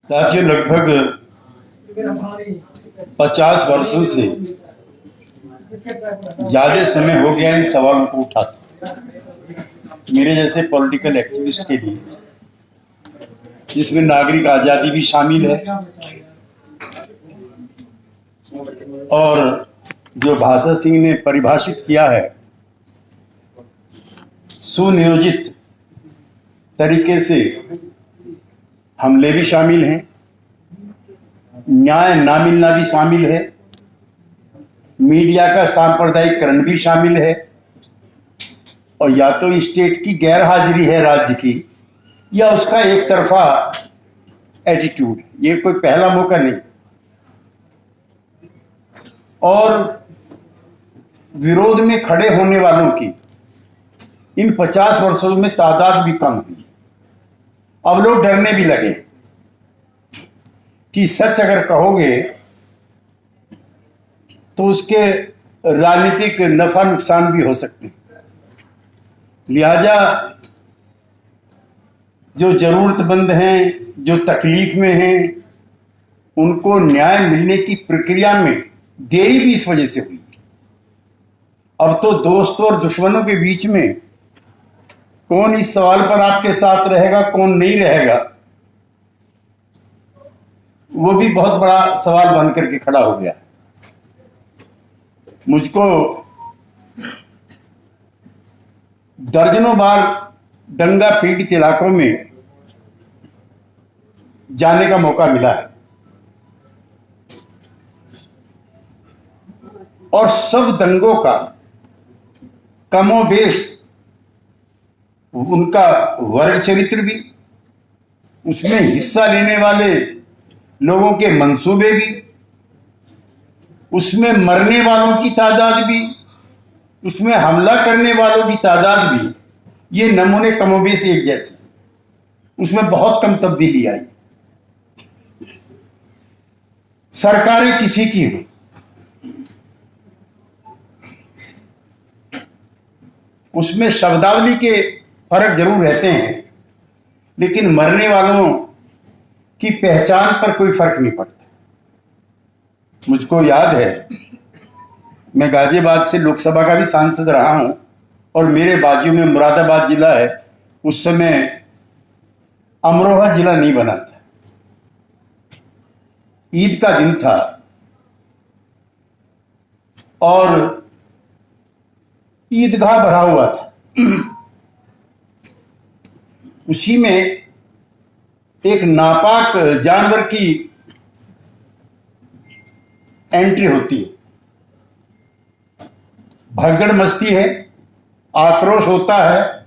साथियों, लगभग 50 वर्षों से ज्यादा समय हो गया इन सवालों को उठाते मेरे जैसे पॉलिटिकल एक्टिविस्ट के लिए, जिसमें नागरिक आजादी भी शामिल है और जो भाषा सिंह ने परिभाषित किया है सुनियोजित तरीके से हमले भी शामिल हैं, न्याय ना मिलना भी शामिल है, मीडिया का सांप्रदायिकरण भी शामिल है, और या तो स्टेट की गैर हाजिरी है राज्य की, या उसका एक तरफा एटीट्यूड। ये कोई पहला मौका नहीं। और विरोध में खड़े होने वालों की इन 50 वर्षों में तादाद भी कम हुई। अब लोग डरने भी लगे कि सच अगर कहोगे तो उसके राजनीतिक नफा नुकसान भी हो सकते हैं। लिहाजा जो जरूरतमंद हैं, जो तकलीफ में हैं, उनको न्याय मिलने की प्रक्रिया में देरी भी इस वजह से हुई। अब तो दोस्तों और दुश्मनों के बीच में कौन इस सवाल पर आपके साथ रहेगा, कौन नहीं रहेगा, वो भी बहुत बड़ा सवाल बन करके खड़ा हो गया। मुझको दर्जनों बार दंगा पीड़ित इलाकों में जाने का मौका मिला है और सब दंगों का कमोबेश उनका वर्ग चरित्र भी, उसमें हिस्सा लेने वाले लोगों के मंसूबे भी, उसमें मरने वालों की तादाद भी, उसमें हमला करने वालों की तादाद भी, ये नमूने कमोबेश एक जैसे, उसमें बहुत कम तब्दीली आई। सरकारें किसी की हो, उसमें शब्दावली के फर्क जरूर रहते हैं, लेकिन मरने वालों की पहचान पर कोई फर्क नहीं पड़ता। मुझको याद है, मैं गाजियाबाद से लोकसभा का भी सांसद रहा हूं और मेरे बाजू में मुरादाबाद जिला है। उस समय अमरोहा जिला नहीं बना था, ईद का दिन था और ईदगाह भरा हुआ था। उसी में एक नापाक जानवर की एंट्री होती है, भगदड़ मस्ती है, आक्रोश होता है,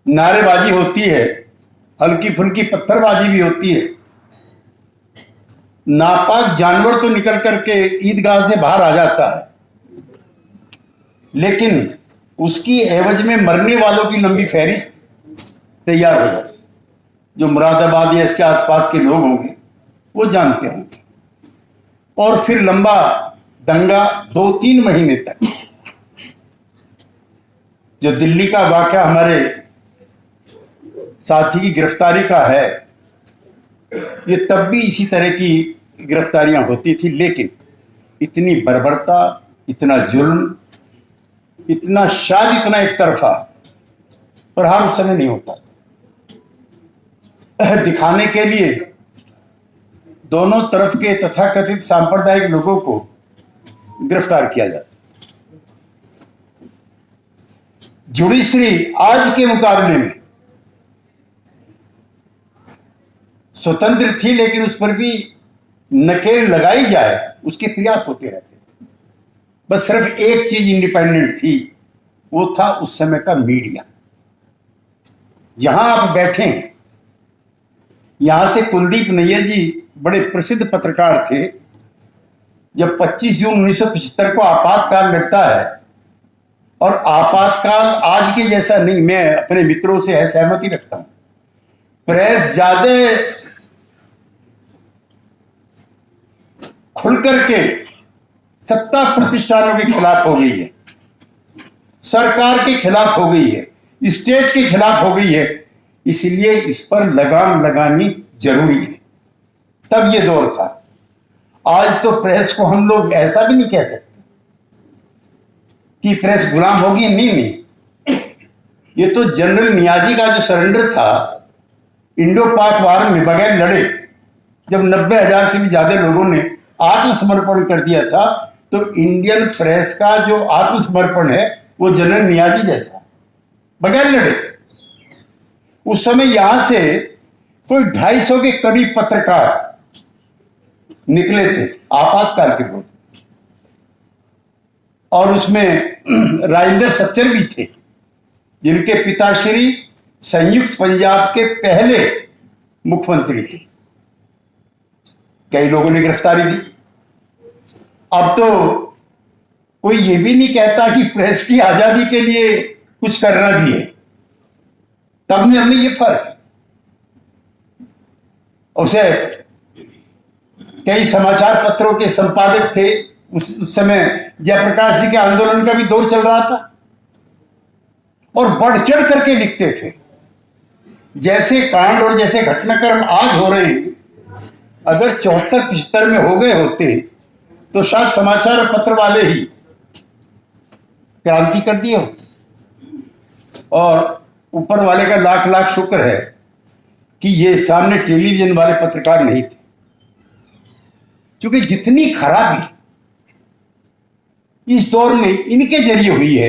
नारेबाजी होती है, हल्की फुल्की पत्थरबाजी भी होती है। नापाक जानवर तो निकल करके ईदगाह से बाहर आ जाता है, लेकिन उसकी एवज में मरने वालों की लंबी फहरिस्त तैयार हो जाती। जो मुरादाबाद या इसके आसपास के लोग होंगे वो जानते होंगे। और फिर लंबा दंगा 2-3 महीने तक। जो दिल्ली का वाकया हमारे साथी की गिरफ्तारी का है, ये तब भी इसी तरह की गिरफ्तारियां होती थी, लेकिन इतनी बर्बरता, इतना जुल्म, इतना शायद इतना एक तरफा प्रहार उस समय नहीं होता। दिखाने के लिए दोनों तरफ के तथाकथित सांप्रदायिक लोगों को गिरफ्तार किया जाता। जुडिशरी आज के मुकाबले में स्वतंत्र थी, लेकिन उस पर भी नकेल लगाई जाए उसके प्रयास होते रहते। बस सिर्फ एक चीज इंडिपेंडेंट थी, वो था उस समय का मीडिया। जहां आप बैठे हैं, यहां से कुलदीप नैयर जी बड़े प्रसिद्ध पत्रकार थे। जब 25 जून 1975 को आपातकाल लगता है और आपातकाल आज के जैसा नहीं, मैं अपने मित्रों से सहमति रखता हूं। प्रेस ज्यादा खुल करके सत्ता प्रतिष्ठानों के खिलाफ हो गई है, सरकार के खिलाफ हो गई है, स्टेट के खिलाफ हो गई है, इसलिए इस पर लगाम लगानी जरूरी है। तब ये दौर था। आज तो प्रेस को हम लोग ऐसा भी नहीं कह सकते कि प्रेस गुलाम होगी, नहीं। ये तो जनरल नियाजी का जो सरेंडर था इंडो पाक वार में बगैर लड़े, जब 90,000 से भी ज्यादा लोगों ने आत्मसमर्पण कर दिया था, तो इंडियन प्रेस का जो आत्मसमर्पण है वो जनरल नियाजी जैसा, बगैर लड़े। उस समय यहां से कोई 250 के करीब पत्रकार निकले थे आपातकाल के विरोध, और उसमें राजेंद्र सच्चर भी थे, जिनके पिताश्री संयुक्त पंजाब के पहले मुख्यमंत्री थे। कई लोगों ने गिरफ्तारी दी। अब तो कोई ये भी नहीं कहता कि प्रेस की आजादी के लिए कुछ करना भी है। तब में हमें ये फर्क है। उसे कई समाचार पत्रों के संपादक थे। उस समय जयप्रकाश जी के आंदोलन का भी दौर चल रहा था, और बढ़ चढ़ करके लिखते थे। जैसे कांड और जैसे घटनाक्रम आज हो रहे हैं, अगर 74-75 में हो गए होते तो शायद समाचार पत्र वाले ही क्रांति कर दिए होते। और ऊपर वाले का लाख लाख शुक्र है कि ये सामने टेलीविजन वाले पत्रकार नहीं थे, क्योंकि जितनी खराबी इस दौर में इनके जरिए हुई है।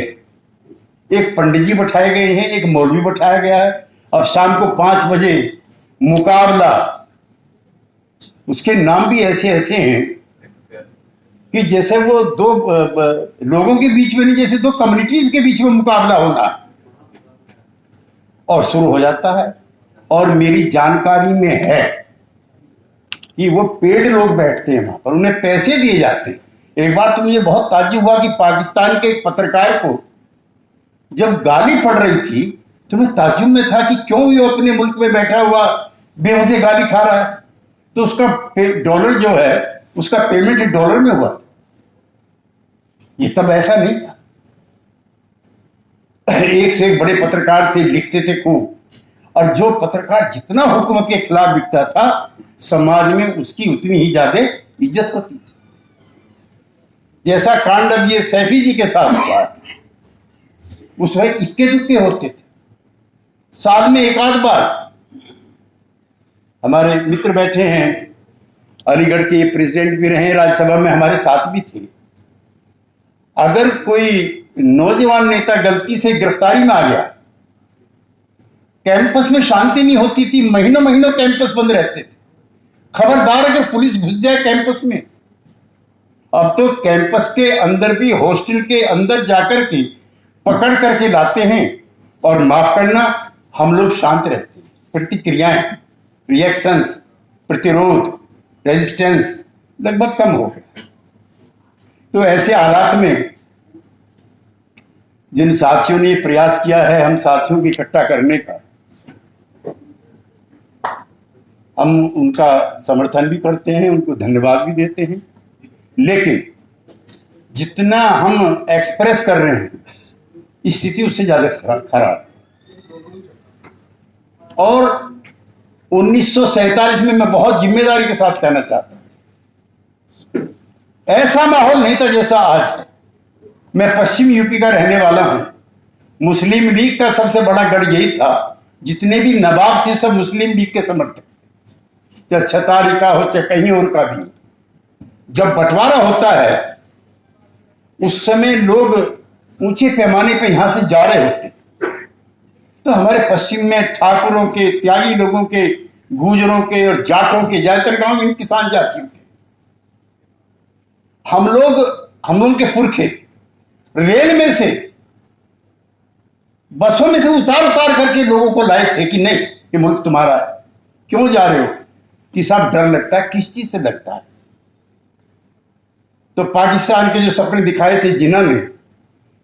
एक पंडित जी बैठाए गए हैं, एक मौलवी बैठाया गया है, और शाम को 5 बजे मुकाबला। उसके नाम भी ऐसे ऐसे हैं कि जैसे वो दो लोगों के बीच में नहीं, जैसे दो कम्युनिटीज के बीच में मुकाबला होना, और शुरू हो जाता है। और मेरी जानकारी में है कि वो पेड लोग बैठते हैं वहां पर, उन्हें पैसे दिए जाते हैं। एक बार तो मुझे बहुत ताज्जुब हुआ कि पाकिस्तान के एक पत्रकार को जब गाली पड़ रही थी तो मैं ताज्जुब में था कि क्यों ये अपने मुल्क में बैठा हुआ बेवजह गाली खा रहा है। तो उसका डॉलर जो है, उसका पेमेंट डॉलर में हुआ। ये तब ऐसा नहीं था। एक से एक बड़े पत्रकार थे, लिखते थे खूब, और जो पत्रकार जितना हुकूमत के खिलाफ लिखता था, समाज में उसकी उतनी ही ज्यादा इज्जत होती थी। जैसा कांड अब ये सैफी जी के साथ हुआ, उस वक्त इक्के दुक्के होते थे। साल में एक आध बार हमारे मित्र बैठे हैं, अलीगढ़ के प्रेसिडेंट भी रहे, राज्यसभा में हमारे साथ भी थे। अगर कोई नौजवान नेता गलती से गिरफ्तारी में आ गया, कैंपस में शांति नहीं होती थी, महीनों महीनों कैंपस बंद रहते थे। खबरदार अगर पुलिस घुस जाए कैंपस में। अब तो कैंपस के अंदर भी, हॉस्टल के अंदर जाकर के पकड़ करके लाते हैं, और माफ करना, हम लोग शांत रहते हैं। प्रतिक्रियाएं, रिएक्शंस, प्रतिरोध, रेजिस्टेंस लगभग कम हो गया। तो ऐसे हालात में जिन साथियों ने प्रयास किया है हम साथियों को इकट्ठा करने का, हम उनका समर्थन भी करते हैं, उनको धन्यवाद भी देते हैं। लेकिन जितना हम एक्सप्रेस कर रहे हैं, स्थिति उससे ज्यादा खराब। और 1947 में मैं बहुत जिम्मेदारी के साथ कहना चाहता हूं, ऐसा माहौल नहीं था जैसा आज है। मैं पश्चिम यूपी का रहने वाला हूं। मुस्लिम लीग का सबसे बड़ा गढ़ यही था, जितने भी नवाब थे सब मुस्लिम लीग के समर्थक, चाहे छतारी का हो चाहे कहीं और का भी। जब बंटवारा होता है उस समय लोग ऊंचे पैमाने पे यहां से जा रहे होते। तो हमारे पश्चिम में ठाकुरों के, त्यागी लोगों के, गुजरों के और जाटों के, ज्यादातर गांव इन किसान जातियों के, हम लोग के पुरखे रेल में से, बसों में से उतार करके लोगों को लाए थे कि नहीं, ये मुल्क तुम्हारा है, क्यों जा रहे हो? कि साहब डर लगता है। किस चीज से लगता है? तो पाकिस्तान के जो सपने दिखाए थे जिन्होंने,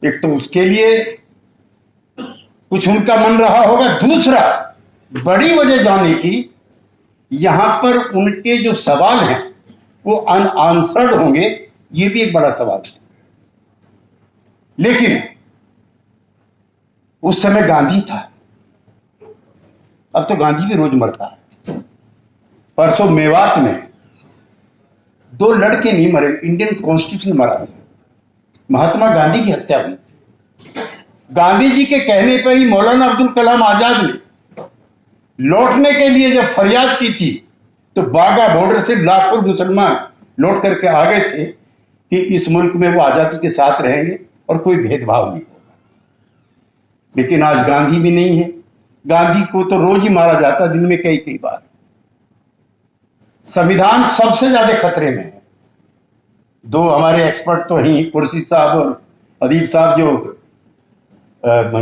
एक तो उसके लिए कुछ उनका मन रहा होगा, दूसरा बड़ी वजह जाने की यहां पर उनके जो सवाल हैं वो अनआंसर्ड होंगे, ये भी एक बड़ा सवाल है। लेकिन उस समय गांधी था, अब तो गांधी भी रोज मरता है। परसों मेवात में 2 लड़के नहीं मरे, इंडियन कॉन्स्टिट्यूशन मरा था। महात्मा गांधी की हत्या हुई थी। गांधी जी के कहने पर ही मौलाना अब्दुल कलाम आजाद ने लौटने के लिए जब फरियाद की थी तो बागा बॉर्डर से लाखों मुसलमान लौट करके आ गए थे कि इस मुल्क में वो आजादी के साथ रहेंगे और कोई भेदभाव नहीं होगा। लेकिन आज गांधी भी नहीं है। गांधी को तो रोज ही मारा जाता, दिन में कई कई बार। संविधान सबसे ज्यादा खतरे में है। 2 हमारे एक्सपर्ट तो हैं, कुर्सी साहब और अदीब साहब, जो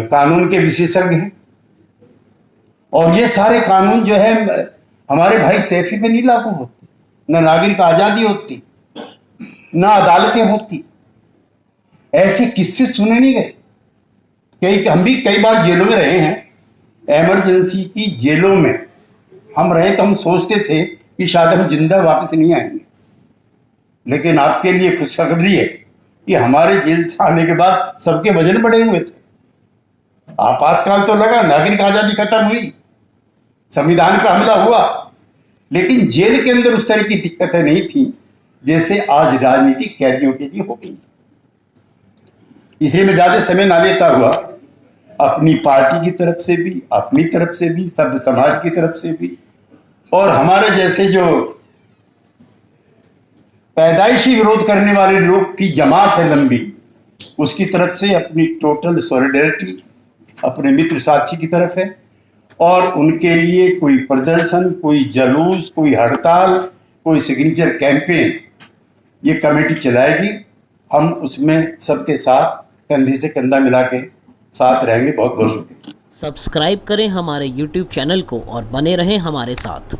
कानून के विशेषज्ञ हैं। और ये सारे कानून जो है हमारे भाई सैफी पे नहीं लागू होते, न नागरिक आजादी होती, न अदालतें होती। ऐसे किस्से सुने नहीं गए। हम भी कई बार जेलों में रहे हैं। इमरजेंसी की जेलों में हम रहे तो हम सोचते थे कि शायद हम जिंदा वापस नहीं आएंगे। लेकिन आपके लिए खुशखबरी है कि हमारे जेल से आने के बाद सबके वजन बढ़े हुए थे। आपातकाल तो लगा, नागरिक आजादी खत्म हुई, संविधान का हमला हुआ, लेकिन जेल के अंदर उस तरह की दिक्कतें नहीं थी जैसे आज राजनीतिक कैदियों के लिए हो गई। इसलिए मैं ज्यादा समय ना लेता हुआ अपनी पार्टी की तरफ से भी, अपनी तरफ से भी, सब समाज की तरफ से भी, और हमारे जैसे जो पैदाइशी विरोध करने वाले लोग की जमात है लंबी, उसकी तरफ से अपनी टोटल सॉलिडेरिटी अपने मित्र साथी की तरफ है। और उनके लिए कोई प्रदर्शन, कोई जलूस, कोई हड़ताल, कोई सिग्नेचर कैंपेन ये कमेटी चलाएगी। हम उसमें सबके साथ कंधे से कंधा मिला के साथ रहेंगे। बहुत बहुत शुक्रिया। सब्सक्राइब करें हमारे YouTube चैनल को और बने रहें हमारे साथ।